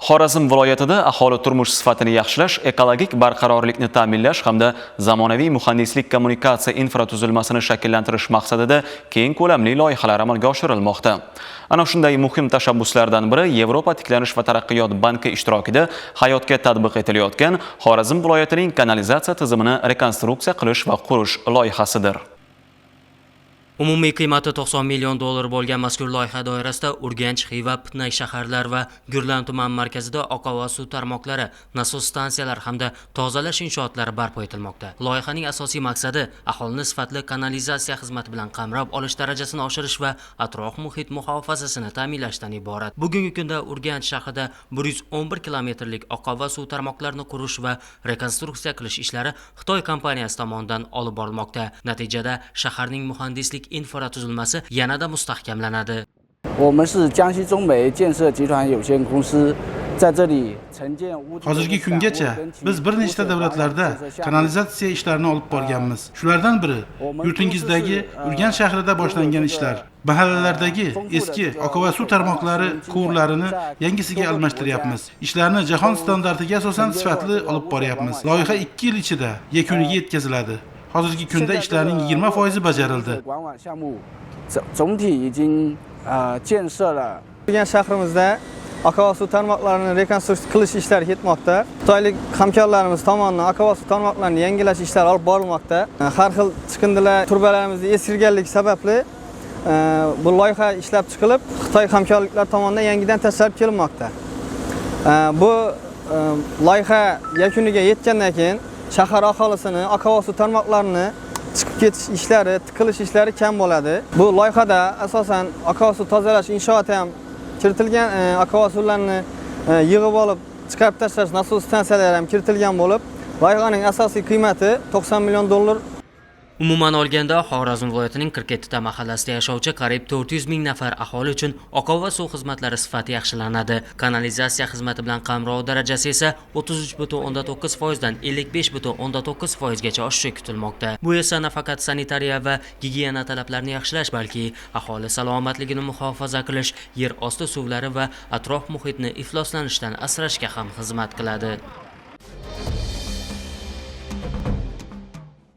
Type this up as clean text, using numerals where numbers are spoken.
Xorazm viloyatida aholi turmush sifatini yaxshilash, ekologik barqarorlikni ta'minlash hamda zamonaviy muhandislik kommunikatsiya infratuzilmasini shakllantirish maqsadida keng ko'lamli loyihalar amalga oshirilmoqda. Ana shunday muhim tashabbuslardan biri Yevropa tiklanish va taraqqiyot banki ishtirokida hayotga tatbiq etilayotgan Xorazm viloyatining kanalizatsiya tizimini rekonstruksiya qilish va qurish loyihasidir. Umumiy qiymati 90 million dollar bo'lgan mazkur loyiha doirasida Urganch, Xiva, Pitnay shaharlar va Gurlan tuman markazida oqova va suv tarmoqlari, nasos stansiyalar hamda tozalash inshootlari barpo etilmoqda. Loyihaning asosiy maqsadi aholini sifatli kanalizatsiya xizmati bilan qamrab olish darajasini oshirish va atrof muhit muhofazasini ta'minlashdan iborat. Bugungi kunda Urganch shahrida 111 kilometrlik oqova va suv tarmoqlarini qurish va rekonstruksiya qilish ishlari Xitoy kompaniyasi tomonidan olib borilmoqda. Natijada shaharning muhandislik infratuzilmasi yanada mustahkamlanadi. 我们是江西中煤建设集团有限公司，在这里承建污泥。 Hozirgi kungacha biz bir nechta davlatlarda kanalizatsiya ishlarini olib borganmiz. Shulardan biri yurtingizdagi Urganch shahrida boshlangan ishlar. Mahallalardagi eski oqova suv tarmoqlari quvurlarini yangisiga almashtiryapmiz. Ishlarni jahon standartiga asosan sifatli olib boryapmiz. Loyiha 2 yil ichida yakuniga yetkaziladi. Hozirgi kunda ishlarning 20% bajarildi. 总体已经建设了。 Urganch shahrimizda oqova suv tarmoqlarini rekonstruksiya qilish ishlari ketmoqda. Xitoylik hamkorlarimiz tomonidan oqova suv tarmoqlarini yangilash ishlari olib borilmoqda. Har xil chiqindilar turbalarimizni eskirganligi sababli bu loyiha ishlab chiqilib, Xitoy hamkorliklar tomonidan yangidan tashlab kelinmoqda. Bu loyiha yakuniga yetgandan keyin shahar aholisini oqova suv tarmoqlarini chiqib ketish ishlari, tiqilish ishlari kam bo'ladi. Bu loyihada asosan oqova suv tozalash inshooti ham kiritilgan, oqova suvlarni yig'ib olib chiqarib tashlash nasos stansiyalari ham kiritilgan bo'lib, loyihaning asosiy qiymati 90 million dollar. Umuman olganda, Xorazm viloyatining 47 ta mahallasida yashovchi qariyb 400 ming nafar aholi uchun oqova suv xizmatlari sifati yaxshilanadi. Kanalizatsiya xizmati bilan qamrov darajasi esa 33.9% dan 55.9% gacha oshishi kutilmoqda. Bu esa nafaqat sanitariya va gigiyena talablarini yaxshilash, balki aholi salomatligini muhofaza qilish, yer osti suvlari va atrof muhitni ifloslanishdan asrashga ham xizmat qiladi.